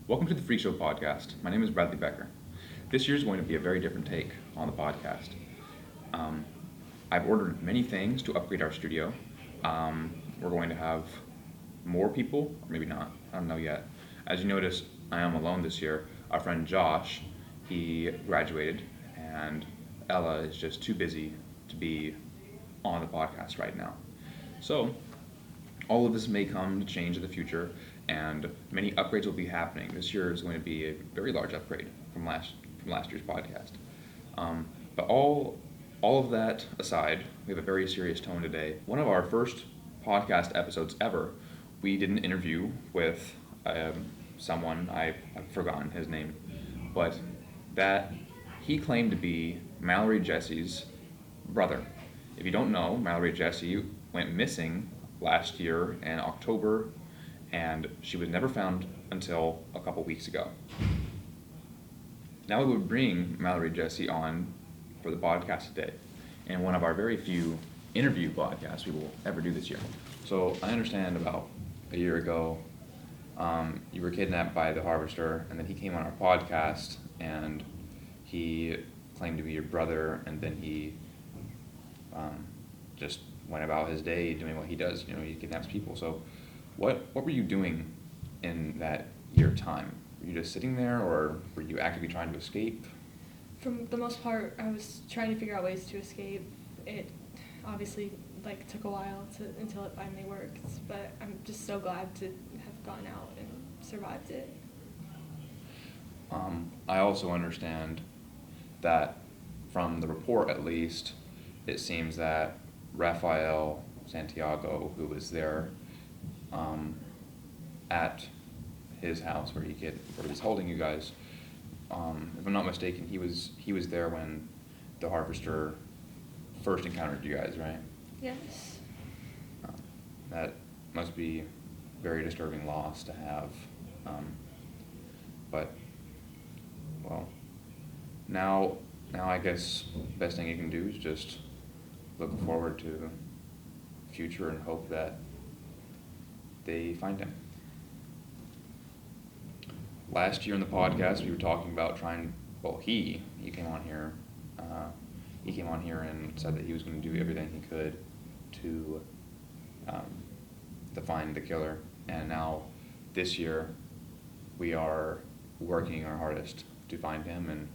Welcome to the Freakshow podcast. My name is Bradley Becker. This year is going to be a very different take on the podcast. Um, I've ordered many things to upgrade our studio. We're going to have more people, or maybe not, I don't know yet. As you noticed, I am alone this year. Our friend Josh, he graduated, and Ella is just too busy to be on the podcast right now. So, all of this may come to change in the future, and many upgrades will be happening. This year is going to be a very large upgrade from last year's podcast. But all of that aside, we have a very serious tone today. One of our first podcast episodes ever, we did an interview with someone. I've forgotten his name, but that he claimed to be Mallory Jesse's brother. If you don't know, Mallory Jesse went missing last year in October, and she was never found until a couple weeks ago. Now we would bring Mallory Jesse on for the podcast today, and one of our very few interview podcasts we will ever do this year. So I understand about a year ago, you were kidnapped by the harvester, and then he came on our podcast, and he claimed to be your brother, and then he just went about his day doing what he does. You know, he kidnaps people. So what were you doing in that year time? Were you just sitting there, or were you actively trying to escape? For the most part, I was trying to figure out ways to escape. It obviously took a while until it finally worked, but I'm just so glad to have gone out and survived it. I also understand that from the report, at least, it seems that Rafael Santiago, who was there at his house where he's holding you guys, if I'm not mistaken, he was there when the harvester first encountered you guys, right? Yes. That must be very disturbing loss to have. But well, now I guess the best thing you can do is just look forward to the future and hope that they find him. Last year in the podcast, we were talking about he came on here. He came on here and said that he was going to do everything he could to find the killer. And now, this year, we are working our hardest to find him and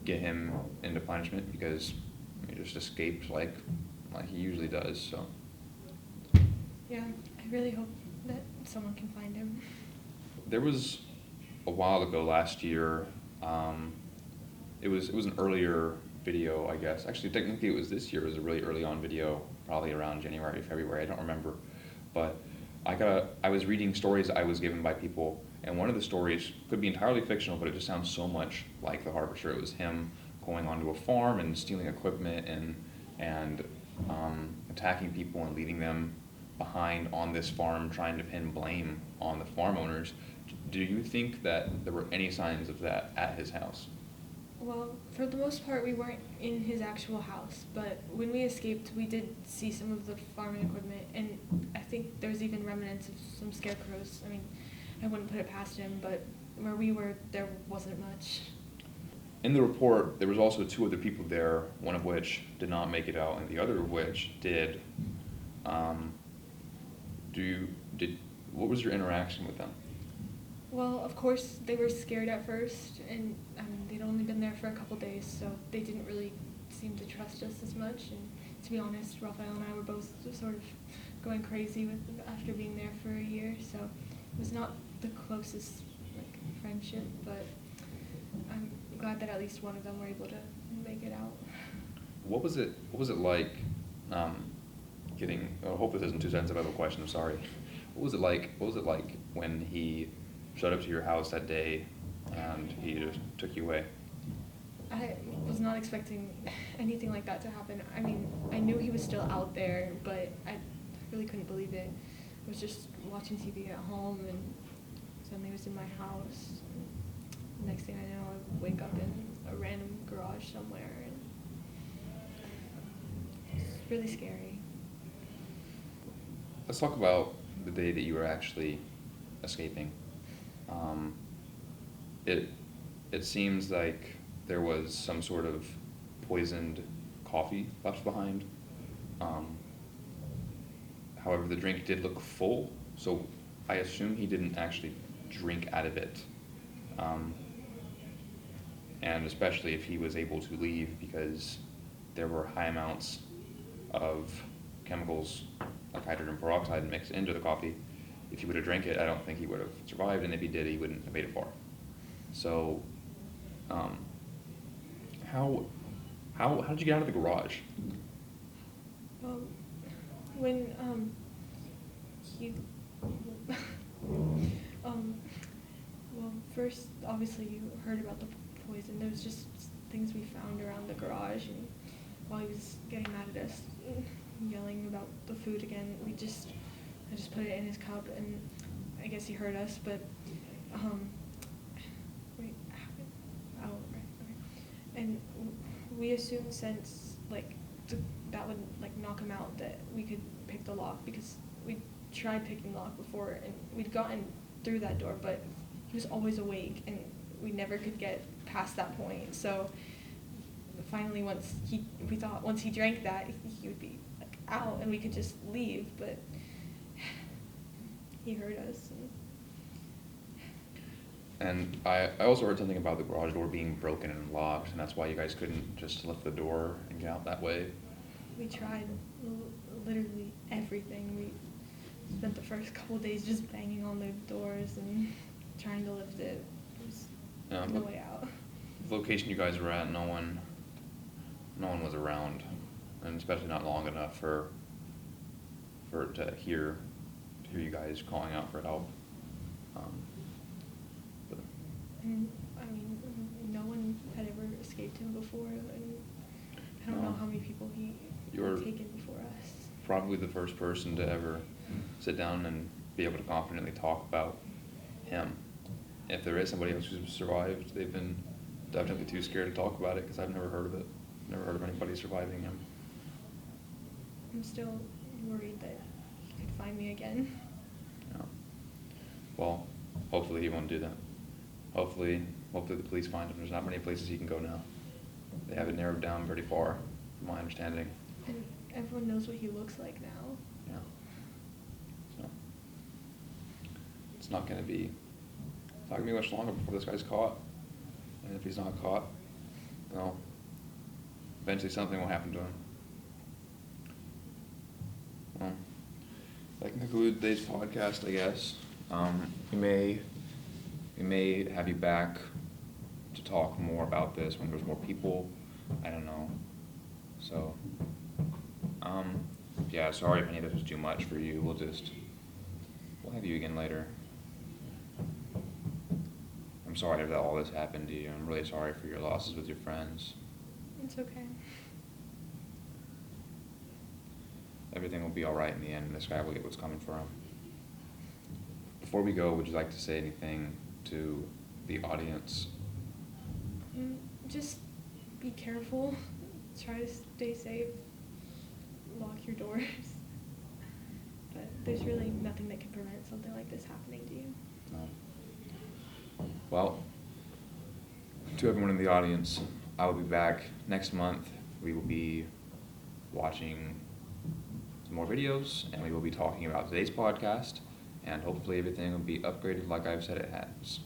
get him into punishment, because he just escaped like he usually does. So Yeah, I really hope that someone can find him. there was a while ago last year. It was an earlier video, I guess. Actually, technically, it was this year. It was a really early on video, probably around January, February. I don't remember, but I was reading stories I was given by people, and one of the stories could be entirely fictional, but it just sounds so much like the harvester. It was him going onto a farm and stealing equipment and attacking people and leaving them behind on this farm, trying to pin blame on the farm owners. Do you think that there were any signs of that at his house? Well, for the most part, we weren't in his actual house, but when we escaped, we did see some of the farming equipment, and I think there was even remnants of some scarecrows. I mean, I wouldn't put it past him, but where we were, there wasn't much. In the report, there was also two other people there, one of which did not make it out, and the other of which did. What was your interaction with them? Well, of course, they were scared at first, and they'd only been there for a couple days, so they didn't really seem to trust us as much. And to be honest, Raphael and I were both sort of going crazy after being there for a year, so it was not the closest friendship, but I'm glad that at least one of them were able to make it out. What was it like getting? I hope this isn't too sensitive of a question. I'm sorry. What was it like when he showed up to your house that day and he just took you away? I was not expecting anything like that to happen. I mean, I knew he was still out there, but I really couldn't believe it. I was just watching TV at home, and suddenly he was in my house. And next thing I know, I wake up in a random garage somewhere, and it's really scary. Let's talk about the day that you were actually escaping. Um, it it seems like there was some sort of poisoned coffee left behind. Um, However, the drink did look full, so I assume he didn't actually drink out of it. Um, and especially if he was able to leave because there were high amounts of chemicals like hydrogen peroxide mixed into the coffee. If he would have drank it, I don't think he would have survived, and if he did, he wouldn't have made it far. So, um, how how did you get out of the garage? Um, when he well, first obviously you heard about the poison. There was just things we found around the garage, and while he was getting mad at us, yelling about the food again, I just put it in his cup, and I guess he heard us, but wait, oh right, okay. And we assumed since like that would like knock him out that we could pick the lock, because we tried picking the lock before and we'd gotten through that door, but he was always awake and we never could get past that point. So finally, we thought once he drank that, he would be like out and we could just leave, but he heard us. And I also heard something about the garage door being broken and locked, and that's why you guys couldn't just lift the door and get out that way. We tried literally everything. We spent the first couple days just banging on the doors and trying to lift it. There was no way out. The location you guys were at, no one was around, and especially not long enough for it to hear you guys calling out for help. But And I mean, no one had ever escaped him before, and I don't know how many people he had taken before us. Probably the first person to ever sit down and be able to confidently talk about him. If there is somebody else who's survived, they've been definitely too scared to talk about it, because I've never heard of it. Never heard of anybody surviving him. I'm still worried that he could find me again. Yeah. Well, hopefully he won't do that. Hopefully the police find him. There's not many places he can go now. They have it narrowed down pretty far, from my understanding. And everyone knows what he looks like now. Yeah. So it's not gonna be much longer before this guy's caught. And if he's not caught, well, eventually something will happen to him. Well, that can conclude today's podcast, I guess. We may have you back to talk more about this when there's more people. I don't know. So, yeah, sorry if any of this was too much for you. We'll have you again later. I'm sorry that all this happened to you. I'm really sorry for your losses with your friends. It's okay. Everything will be all right in the end, and this guy will get what's coming for him. Before we go, would you like to say anything to the audience? Just be careful. Try to stay safe. Lock your doors. But there's really nothing that can prevent something like this happening to you. No. Well, to everyone in the audience, I will be back next month. We will be watching some more videos, and we will be talking about today's podcast, and hopefully everything will be upgraded like I've said it has.